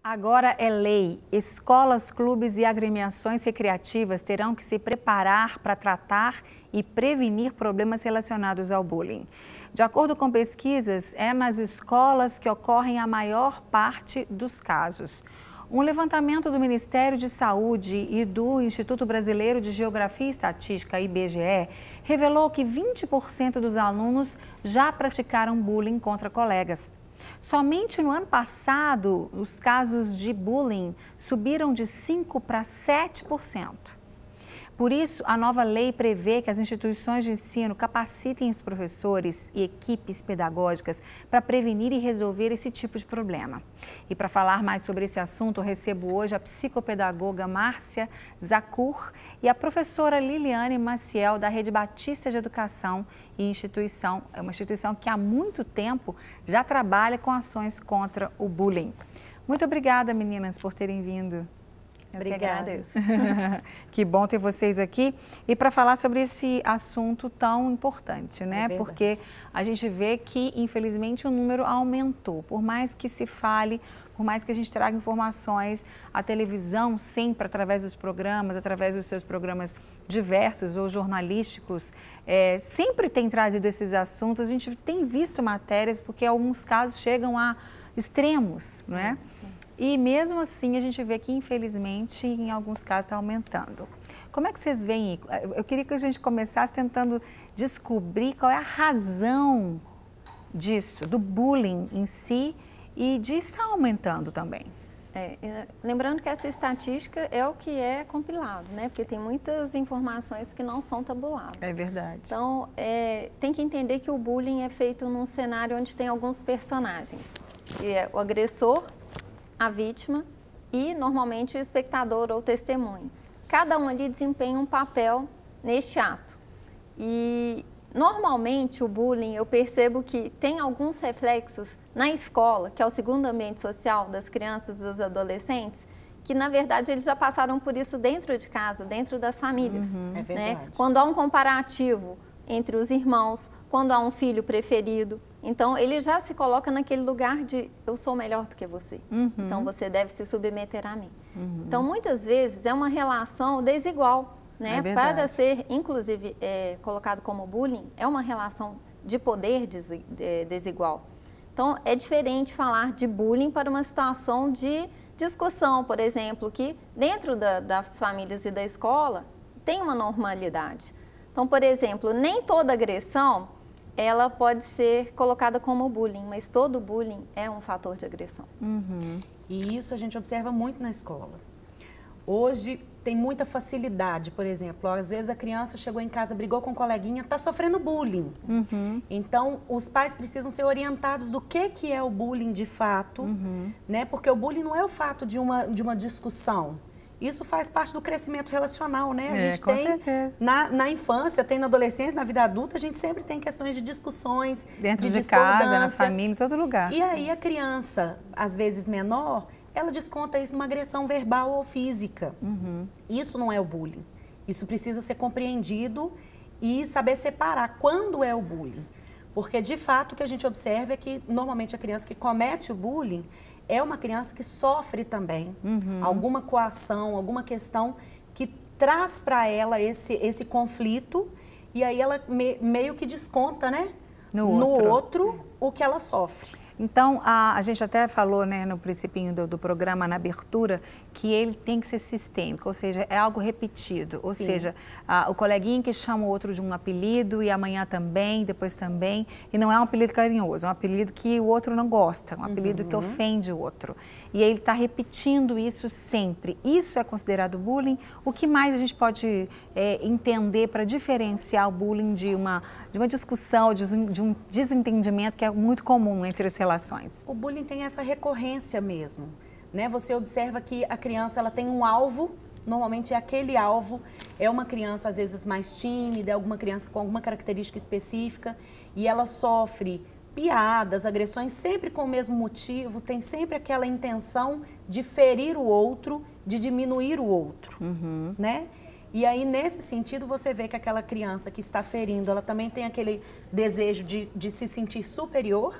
Agora é lei. Escolas, clubes e agremiações recreativas terão que se preparar para tratar e prevenir problemas relacionados ao bullying. De acordo com pesquisas, é nas escolas que ocorrem a maior parte dos casos. Um levantamento do Ministério de Saúde e do Instituto Brasileiro de Geografia e Estatística, IBGE, revelou que 20% dos alunos já praticaram bullying contra colegas. Somente no ano passado, os casos de bullying subiram de 5% para 7%. Por isso, a nova lei prevê que as instituições de ensino capacitem os professores e equipes pedagógicas para prevenir e resolver esse tipo de problema. E para falar mais sobre esse assunto, eu recebo hoje a psicopedagoga Márcia Zacur e a professora Liliane Maciel, da Rede Batista de Educação e Instituição. É uma instituição que há muito tempo já trabalha com ações contra o bullying. Muito obrigada, meninas, por terem vindo. Obrigada. Que bom ter vocês aqui e para falar sobre esse assunto tão importante, né? Porque a gente vê que, infelizmente, o número aumentou. Por mais que se fale, por mais que a gente traga informações, a televisão sempre, através dos programas, através dos seus programas diversos ou jornalísticos, sempre tem trazido esses assuntos. A gente tem visto matérias porque alguns casos chegam a extremos, não é? Sim. E mesmo assim a gente vê que, infelizmente, em alguns casos está aumentando. Como é que vocês veem? Eu queria que a gente começasse tentando descobrir qual é a razão disso, do bullying em si e de estar aumentando também. Lembrando que essa estatística é o que é compilado, né? Porque tem muitas informações que não são tabuladas. É verdade. Então, tem que entender que o bullying é feito num cenário onde tem alguns personagens. Que é o agressor, a vítima e, normalmente, o espectador ou testemunha. Cada um ali desempenha um papel neste ato. E, normalmente, o bullying, eu percebo que tem alguns reflexos na escola, que é o segundo ambiente social das crianças e dos adolescentes, que, na verdade, eles já passaram por isso dentro de casa, dentro das famílias. É verdade. Né? Quando há um comparativo entre os irmãos, quando há um filho preferido, então ele já se coloca naquele lugar de eu sou melhor do que você, então você deve se submeter a mim. Então muitas vezes é uma relação desigual, né? Para ser inclusive colocado como bullying, é uma relação de poder desigual. Então é diferente falar de bullying para uma situação de discussão, por exemplo, que dentro das famílias e da escola tem uma normalidade. Então, por exemplo, nem toda agressão ela pode ser colocada como bullying, mas todo bullying é um fator de agressão. E isso a gente observa muito na escola. Hoje tem muita facilidade, por exemplo, às vezes a criança chegou em casa, brigou com um coleguinha, está sofrendo bullying. Então, os pais precisam ser orientados do que é o bullying de fato, né? Porque o bullying não é o fato de uma discussão. Isso faz parte do crescimento relacional, né? A gente tem na infância, tem na adolescência, na vida adulta, a gente sempre tem questões de discussões, dentro de casa, na família, em todo lugar. E aí a criança, às vezes menor, ela desconta isso numa agressão verbal ou física. Isso não é o bullying. Isso precisa ser compreendido e saber separar quando é o bullying. Porque, de fato, o que a gente observa é que, normalmente, a criança que comete o bullying é uma criança que sofre também alguma coação, alguma questão que traz para ela esse conflito e aí ela meio que desconta, né, no outro o que ela sofre. Então, a gente até falou, né, no principinho do programa, na abertura, que ele tem que ser sistêmico, ou seja, é algo repetido. Ou seja, o coleguinha que chama o outro de um apelido e amanhã também, depois também, e não é um apelido carinhoso, é um apelido que o outro não gosta, um apelido que ofende o outro. E ele está repetindo isso sempre. Isso é considerado bullying? O que mais a gente pode entender para diferenciar o bullying de uma discussão, de um desentendimento que é muito comum entre as relações? O bullying tem essa recorrência mesmo, né? Você observa que a criança ela tem um alvo, normalmente aquele alvo é uma criança às vezes mais tímida, alguma criança com alguma característica específica e ela sofre piadas, agressões sempre com o mesmo motivo, tem sempre aquela intenção de ferir o outro, de diminuir o outro, né? E aí, nesse sentido, você vê que aquela criança que está ferindo, ela também tem aquele desejo de se sentir superior.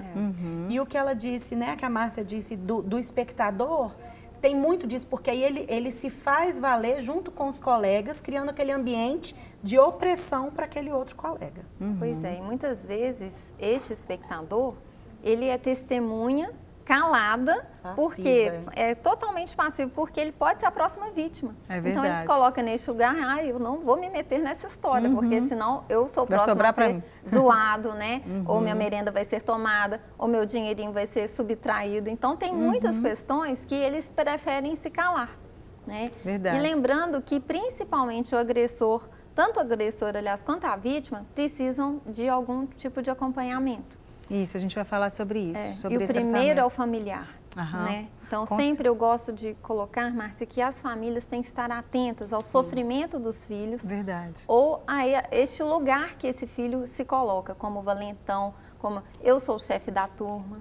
E o que ela disse, né, que a Márcia disse do espectador, tem muito disso, porque aí ele se faz valer junto com os colegas, criando aquele ambiente de opressão para aquele outro colega. Pois é, e muitas vezes este espectador, ele é testemunha calada, passiva, porque é totalmente passivo, porque ele pode ser a próxima vítima. É verdade. Então ele se coloca nesse lugar, eu não vou me meter nessa história, porque senão eu sou o próximo a ser zoado, né? Ou minha merenda vai ser tomada, ou meu dinheirinho vai ser subtraído. Então tem muitas questões que eles preferem se calar, né? Verdade. E lembrando que principalmente o agressor, tanto o agressor, aliás, quanto a vítima, precisam de algum tipo de acompanhamento. Isso, a gente vai falar sobre isso. Sobre e o primeiro é o familiar, né? Então, sempre eu gosto de colocar, Márcia, que as famílias têm que estar atentas ao sofrimento dos filhos. Verdade. Ou a este lugar que esse filho se coloca, como valentão, como eu sou o chefe da turma,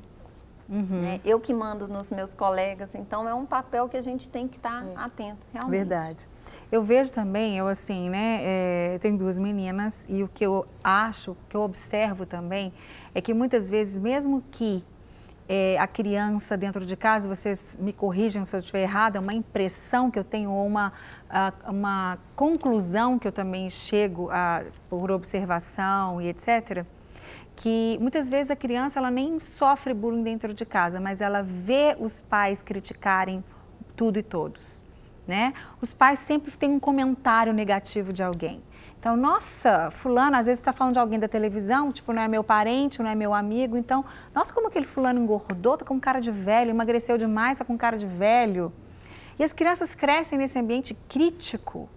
né? Eu que mando nos meus colegas. Então, é um papel que a gente tem que estar atento, realmente. Verdade. Eu vejo também, eu assim, né, tenho 2 meninas e o que eu acho, o que eu observo também, é que muitas vezes, mesmo que a criança dentro de casa, vocês me corrijam se eu estiver errada, uma impressão que eu tenho ou uma conclusão que eu também chego por observação e etc., que muitas vezes a criança ela nem sofre bullying dentro de casa, mas ela vê os pais criticarem tudo e todos, né? Os pais sempre têm um comentário negativo de alguém. Então, nossa, fulano às vezes está falando de alguém da televisão, tipo, não é meu parente, não é meu amigo. Então, nossa, como aquele fulano engordou, tá com cara de velho, emagreceu demais, tá com cara de velho. E as crianças crescem nesse ambiente crítico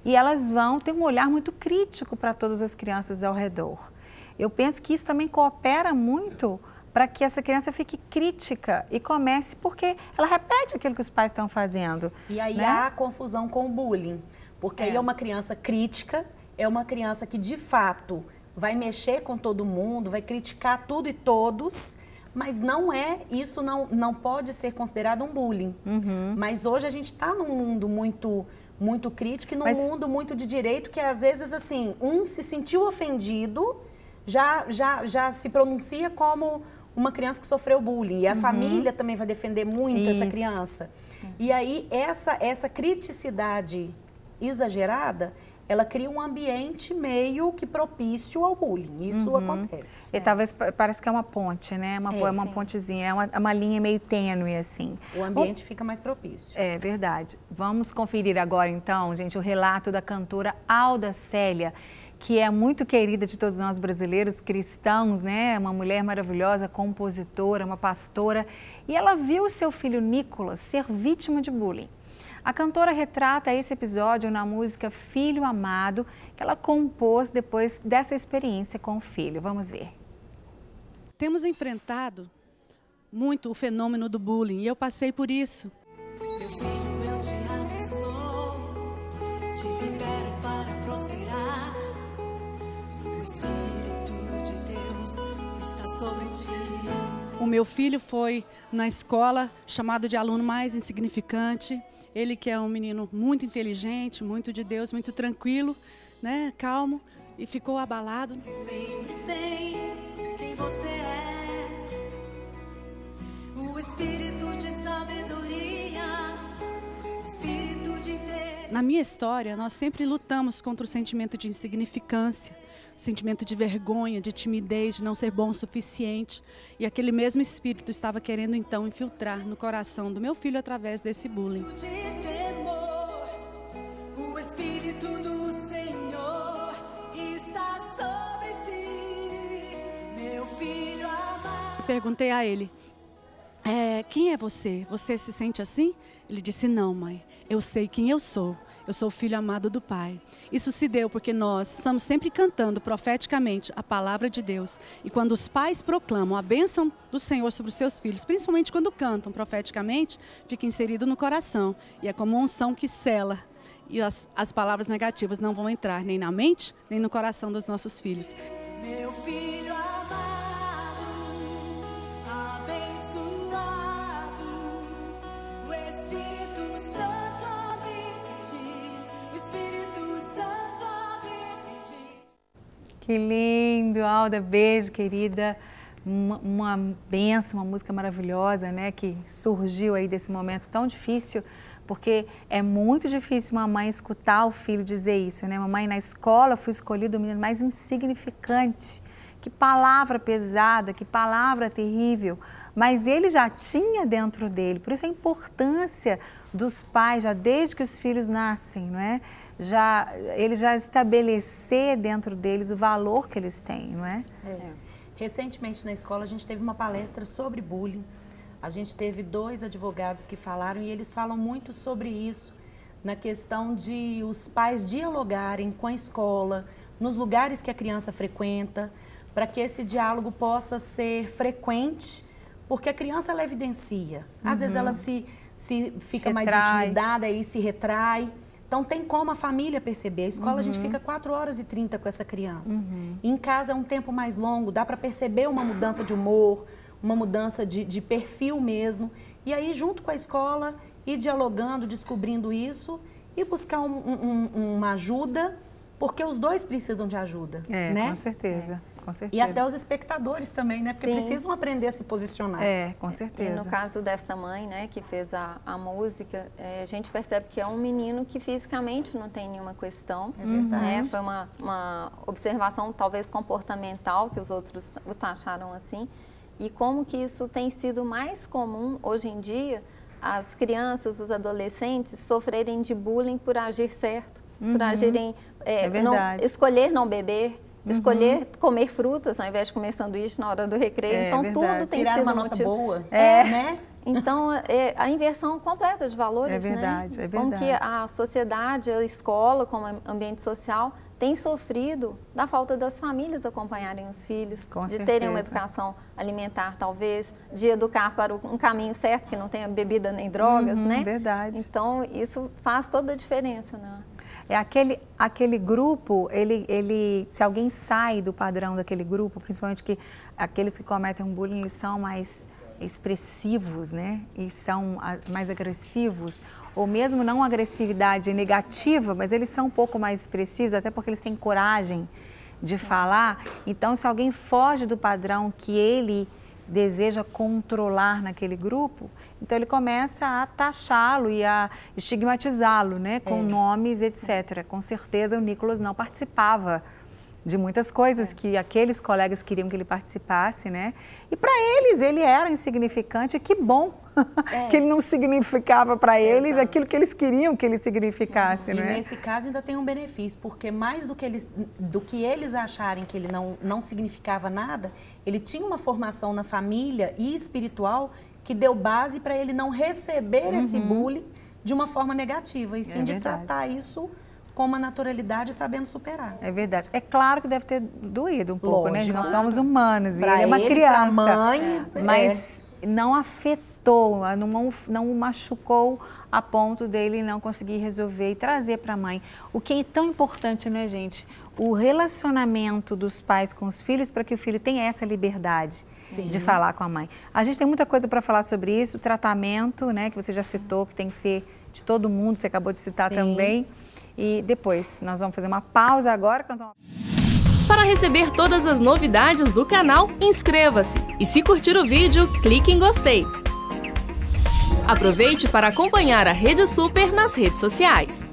e elas vão ter um olhar muito crítico para todas as crianças ao redor. Eu penso que isso também coopera muito para que essa criança fique crítica e comece, porque ela repete aquilo que os pais estão fazendo. E aí né? há a confusão com o bullying, porque aí é uma criança crítica, é uma criança que de fato vai mexer com todo mundo, vai criticar tudo e todos, mas isso não pode ser considerado um bullying. Mas hoje a gente está num mundo muito crítico e num mundo muito de direito que às vezes assim, se sentiu ofendido, já se pronuncia como uma criança que sofreu bullying. E a família também vai defender muito essa criança. E aí, essa criticidade exagerada, ela cria um ambiente meio que propício ao bullying. Isso acontece. E talvez parece que é uma ponte, né? Uma pontezinha, é uma linha meio tênue, assim. O ambiente fica mais propício. É verdade. Vamos conferir agora, então, gente, o relato da cantora Alda Célia, que é muito querida de todos nós brasileiros cristãos, né? Uma mulher maravilhosa, compositora, uma pastora. E ela viu o seu filho Nicolas ser vítima de bullying. A cantora retrata esse episódio na música Filho Amado, que ela compôs depois dessa experiência com o filho. Vamos ver. Temos enfrentado muito o fenômeno do bullying e eu passei por isso. Meu filho, eu te abençoo, te libero para prosperar. O Espírito de Deus está sobre ti. O meu filho foi na escola chamado de aluno mais insignificante. Ele que é um menino muito inteligente, muito de Deus, muito tranquilo, né, calmo, e ficou abalado. Se lembre bem quem você é. O Espírito de sabedoria, o Espírito de inteiro. Na minha história, nós sempre lutamos contra o sentimento de insignificância, o sentimento de vergonha, de timidez, de não ser bom o suficiente. E aquele mesmo espírito estava querendo então infiltrar no coração do meu filho através desse bullying. De temor, o Espírito do Senhor está sobre ti, meu filho amado. Perguntei a ele, quem é você? Você se sente assim? Ele disse, não, mãe, eu sei quem eu sou. Eu sou o filho amado do Pai. Isso se deu porque nós estamos sempre cantando profeticamente a palavra de Deus. E quando os pais proclamam a bênção do Senhor sobre os seus filhos, principalmente quando cantam profeticamente, fica inserido no coração. E é como uma unção que sela. E as palavras negativas não vão entrar nem na mente, nem no coração dos nossos filhos. Meu filho amado, abençoado, o Espírito Santo habita em ti, o Espírito Santo habita em ti. Que lindo, Alda, beijo, querida. uma bênção, uma música maravilhosa, né, que surgiu aí desse momento tão difícil, porque é muito difícil uma mãe escutar o filho dizer isso, né? Mamãe, na escola fui escolhido o menino mais insignificante. Que palavra pesada, que palavra terrível. Mas ele já tinha dentro dele, por isso a importância dos pais, já desde que os filhos nascem, não é? Ele já estabelecer dentro deles o valor que eles têm, não é? Recentemente na escola a gente teve uma palestra sobre bullying. A gente teve 2 advogados que falaram e eles falam muito sobre isso, na questão de os pais dialogarem com a escola, nos lugares que a criança frequenta, para que esse diálogo possa ser frequente, porque a criança ela evidencia. Às vezes ela se fica mais intimidada e se retrai. Então tem como a família perceber. A escola a gente fica 4h30 com essa criança. Em casa é um tempo mais longo, dá para perceber uma mudança de humor, uma mudança de perfil mesmo. E aí, junto com a escola, ir dialogando, descobrindo isso e buscar uma ajuda, porque os dois precisam de ajuda, né? Com certeza. Com certeza. E até os espectadores também, né? Porque precisam aprender a se posicionar. Com certeza. E no caso desta mãe, né, que fez a música, a gente percebe que é um menino que fisicamente não tem nenhuma questão. É verdade. Né? Foi uma observação talvez comportamental, que os outros o taxaram assim. E como que isso tem sido mais comum hoje em dia, as crianças, os adolescentes sofrerem de bullying por agir certo, por agirem, escolher não beber, escolher comer frutas ao invés de comer sanduíche na hora do recreio. Então tudo tem tirar sido uma nota boa, né? Então a inversão completa de valores, é verdade. Como que a sociedade, a escola, como ambiente social, tem sofrido da falta das famílias acompanharem os filhos, de terem uma educação alimentar, talvez, de educar para um caminho certo, que não tenha bebida nem drogas, né? Verdade. Então, isso faz toda a diferença, né? Aquele grupo, se alguém sai do padrão daquele grupo, principalmente que aqueles que cometem um bullying, eles são mais expressivos, né? E são mais agressivos, ou mesmo não agressividade negativa, mas eles são um pouco mais expressivos, até porque eles têm coragem de falar. Então, se alguém foge do padrão que ele deseja controlar naquele grupo, então ele começa a taxá-lo e a estigmatizá-lo, né? Com nomes, etc. Com certeza o Nicolas não participava de muitas coisas que aqueles colegas queriam que ele participasse, né? E para eles, ele era insignificante, que bom que ele não significava para eles aquilo que eles queriam que ele significasse, né? E nesse caso ainda tem um benefício, porque mais do que eles acharem que ele não significava nada, ele tinha uma formação na família e espiritual que deu base para ele não receber esse bullying de uma forma negativa, e sim de tratar isso com uma naturalidade, sabendo superar. É verdade. É claro que deve ter doído um pouco, né? Nós somos humanos e ele é uma pra criança. Mãe, mas não afetou, não o machucou a ponto dele não conseguir resolver e trazer para a mãe. O que é tão importante, não é, gente? O relacionamento dos pais com os filhos para que o filho tenha essa liberdade de falar com a mãe. A gente tem muita coisa para falar sobre isso, tratamento, né? Que você já citou, que tem que ser de todo mundo, você acabou de citar também. E depois nós vamos fazer uma pausa agora. Para receber todas as novidades do canal, inscreva-se. E se curtir o vídeo, clique em gostei. Aproveite para acompanhar a Rede Super nas redes sociais.